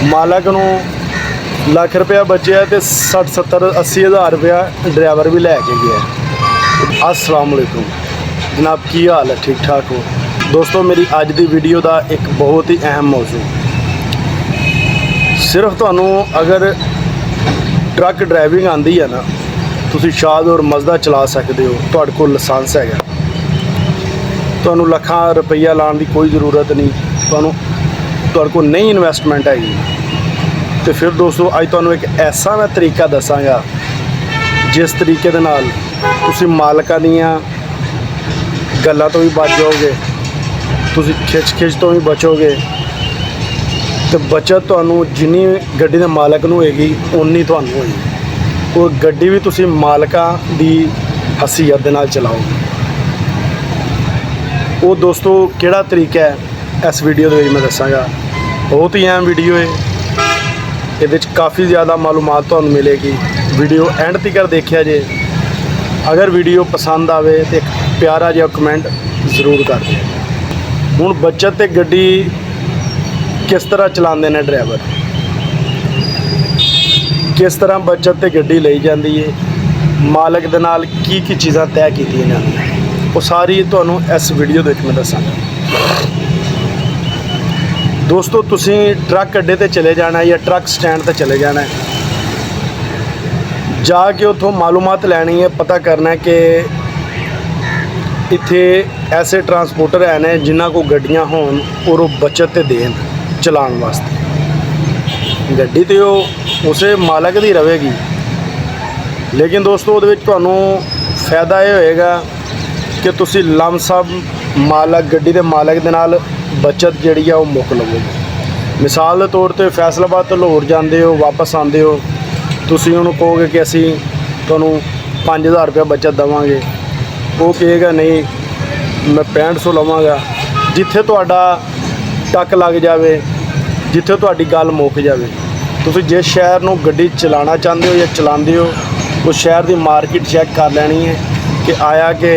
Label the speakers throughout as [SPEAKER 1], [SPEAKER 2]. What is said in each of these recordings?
[SPEAKER 1] मालक नूं ਲੱਖ ਰੁਪਇਆ बचिया तो 60 70 80 हज़ार रुपया ड्राइवर भी लैके गया। अस्सलाम वालेकुम जनाब, की हाल है? ठीक ठाक हो दोस्तों? मेरी अज की वीडियो का एक बहुत ही अहम मौजू, सिर्फ तुहानू अगर ट्रक ड्राइविंग आती है ना, तुसी शाद और मजदा चला सकते हो, तुहाडे कोल लाइसेंस है, तुहानू लखां रुपया लाने की कोई ज़रूरत नहीं, तुहाडे कोल नहीं इन्वेस्टमेंट हैगी। तो फिर दोस्तों अज तुहानू एक ऐसा मैं तरीका दसांगा जिस तरीके दे नाल तुसी मालकां दीयां गल्लां तो भी बच जाओगे, तुसी खिच तो भी बचोगे। तो बचत तुहानू जिन्नी गड्डी दे मालक नूं होएगी उन्नी तुहानू होएगी। वो गड्डी भी तुसी मालकां दी हसीयत दे नाल चलाओगे। वो दोस्तों किहड़ा तरीका है इस वीडियो दे विच मैं दसांगा। बहुत ही अहम वीडियो है, ये काफ़ी ज़्यादा मालूमात तुहानू मिलेगी। वीडियो एंड तक देखिया जे। अगर वीडियो पसंद आवे तो एक प्यारा जिहा कमेंट ज़रूर कर दे। हुण बचत ते गड्डी किस तरह चलाते हैं ड्राइवर, किस तरह बचत ते गड्डी लई जाती है, मालक दे नाल की चीज़ां तय कीतियां जांदियां, वो सारी तुहानू इस वीडियो दे विच मैं दसांगा। दोस्तों तुसी ट्रक अड्डे ते चले जाना है या ट्रक स्टैंड ते चले जाना है, जाके उतों मालूमात लैनी है, पता करना है कि इत्थे ऐसे ट्रांसपोर्टर है ने जिन्हां को गड्डियां होन और वो बचत ते देन चलाने वास्ते। गड्डी तो उसे मालक दी रहेगी, लेकिन दोस्तों उहदे विच तुहानू फायदा ये होएगा कि तुसी लमसम मालक गड्डी दे मालक दे नाल बचत जिहड़ी है वो मुक लवोगे। मिसाल के तौर पर फैसलाबाद तो लाहौर जाते हो, वापस आते हो, तुसी उन्होंने कहोगे कि असी तुहानू 5000 रुपया बचत देवांगे, वो कहेगा नहीं मैं 6500 लवांगा। जिथे तुहाडा टक लग जाए, जिथे तुहाडी गल मुक जाए, तुसी जिस शहर नूं गड्डी चलाना चाहते हो या चलाते हो, उस शहर की मार्केट चैक कर लैनी है कि आया कि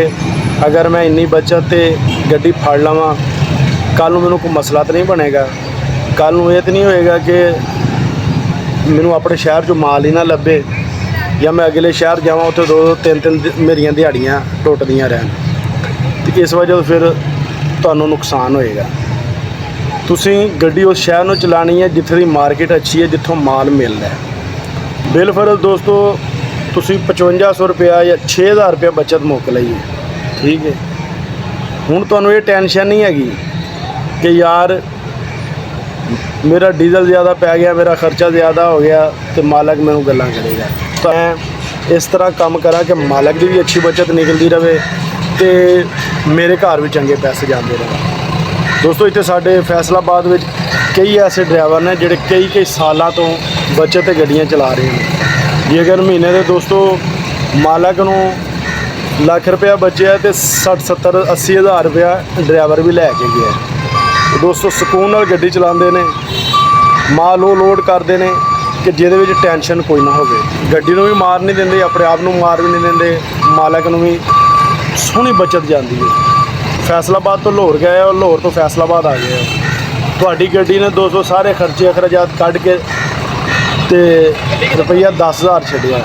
[SPEAKER 1] अगर मैं इन्नी बचत ते गड्डी फड़ लवां, कल मैनू कोई मसला तो नहीं बनेगा, कल ये तो नहीं होएगा कि मैनू अपने शहर चो माल ही ना लभे, या मैं अगले शहर जावां उत्थे 2-3 मेरियां दिहाड़ियां टुटदियां रहन। तो इस वजह तो फिर तुहानू नुकसान होएगा। तुसी गड्डी उस शहर नूं चलानी है जिथे दी मार्केट अच्छी है, जिथों माल मिलदा है। बिलफर्ज दोस्तों तुसी 5500 रुपया या 6000 रुपया बचत मुक लई है, ठीक है। हुण तुहानू ये टेंशन नहीं हैगी कि यार मेरा डीजल ज़्यादा पै गया, मेरा खर्चा ज़्यादा हो गया, तो मालक मैनू गल्लां करेगा। तो मैं इस तरह काम करा कि मालक की भी अच्छी बचत निकलती रहे तो मेरे घर भी चंगे पैसे जाते रहे। दोस्तों इतने साढ़े फैसलाबाद में कई ऐसे ड्राइवर ने जोड़े कई सालों तो बचत गड्डियां चला रहे हैं। जे अगर महीने के दोस्तों मालक नूं ਲੱਖ रुपया बचिया तो 60 70 80 हज़ार रुपया ड्राइवर भी लैके गया। दोस्तों सुकून नाल गड्डी चलाते हैं, माल वो लोड करते हैं कि जिहदे विच टेंशन कोई ना होवे। गड्डी नूं भी मार नहीं देंदे, अपने आप नूं मार भी नहीं देंदे, मालक नूं भी सोहनी बचत जाती है। फैसलाबाद तो लाहौर गए और लाहौर तो फैसलाबाद आ गए, तुहाडी गड्डी ने दोस्तों सारे खर्चे अखराजात कढ़ के ते रुपया 10,000 छड्डिया।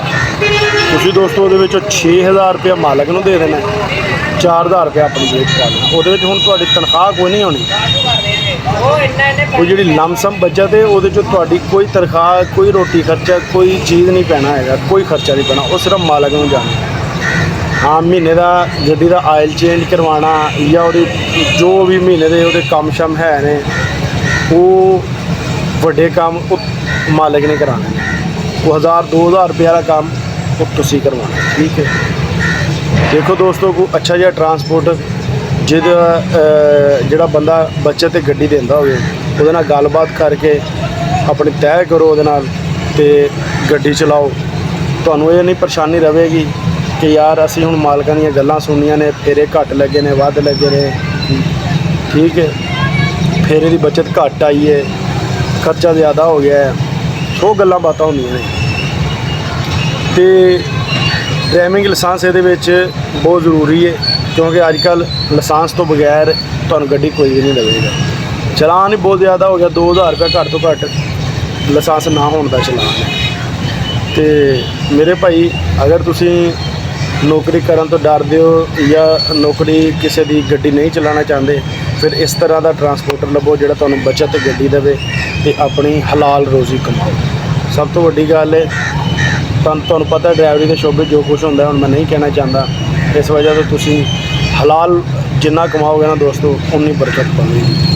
[SPEAKER 1] तुसीं दोस्तों उहदे विचों 6000 रुपया मालक नूं दे देना, 4000 रुपया अपनी जेब च पाना। उहदे विच हुण तुहाडी तनख्वाह कोई नहीं होनी, वो जिहड़ी लमसम बचत है उहदे चों तुहाडी कोई तनख्वाह, कोई रोटी खर्चा, कोई चीज़ नहीं पैना हैगा, कोई खर्चा नहीं पैना, वो सिर्फ मालक नूं जाना। हाँ महीने का गड्डी का आयल चेंज करवाना या जो भी महीने के वो कम शम है ने, वो वड्डे काम मालक ने कराने, वो 1000-2000 रुपये का काम वो तुसी करवाना, ठीक है। देखो दोस्तों को अच्छा जिहा ट्रांसपोर्ट जिहड़ा बंदा बचत ते गड्डी देंदा होवे उहदे नाल गलबात करके अपनी तय करो उहदे नाल ते गड्डी चलाओ। तुहानू ये नहीं परेशानी रहेगी कि यार असीं हुण मालकां दीयां गल्लां सुनियां ने, फेरे घट लगे ने, वध लगे ने, ठीक है, फेरे दी बचत घट आई है, खर्चा ज़्यादा हो गया है, 100 गल्लां बातां होंदियां ने। ते ड्राइविंग लाइसेंस ये बहुत ज़रूरी है, क्योंकि अजकल लाइसेंस तो बगैर तुहानू गड्डी कोई भी नहीं लगेगा। चलान ही बहुत ज़्यादा हो गया, 2000 रुपया घट तो घट ਲਾਇਸੈਂਸ ਨਾ ਹੋਣ ਦਾ ਚਲਾਨ ਹੈ। ਤੇ ਮੇਰੇ ਭਾਈ, ਅਗਰ ਤੁਸੀਂ ਨੌਕਰੀ ਕਰਨ ਤੋਂ ਡਰਦੇ ਹੋ ਜਾਂ ਨੌਕਰੀ ਕਿਸੇ ਦੀ ਗੱਡੀ ਨਹੀਂ ਚਲਾਉਣਾ ਚਾਹੁੰਦੇ, ਫਿਰ ਇਸ ਤਰ੍ਹਾਂ ਦਾ ਟਰਾਂਸਪੋਰਟਰ ਲੱਭੋ ਜਿਹੜਾ ਤੁਹਾਨੂੰ ਬਚਤ ਗੱਡੀ ਦੇਵੇ ਤੇ ਆਪਣੀ ਹਲਾਲ ਰੋਜ਼ੀ ਕਮਾਓ। ਸਭ ਤੋਂ ਵੱਡੀ ਗੱਲ ਹੈ, ਤੁਹਾਨੂੰ ਪਤਾ ਡਰਾਈਵਰੀ ਦੇ ਸ਼ੋਬੇ ਜੋ ਕੁਛ ਹੁੰਦਾ, ਹੁਣ ਮੈਂ ਨਹੀਂ ਕਹਿਣਾ ਚਾਹੁੰਦਾ। ਇਸ ਵਜ੍ਹਾ ਤੋਂ ਤੁਸੀਂ ਹਲਾਲ ਜਿੰਨਾ ਕਮਾਓਗੇ ਨਾ ਦੋਸਤੋ, ਉਨੀ ਬਰਕਤ ਪਵੇਗੀ।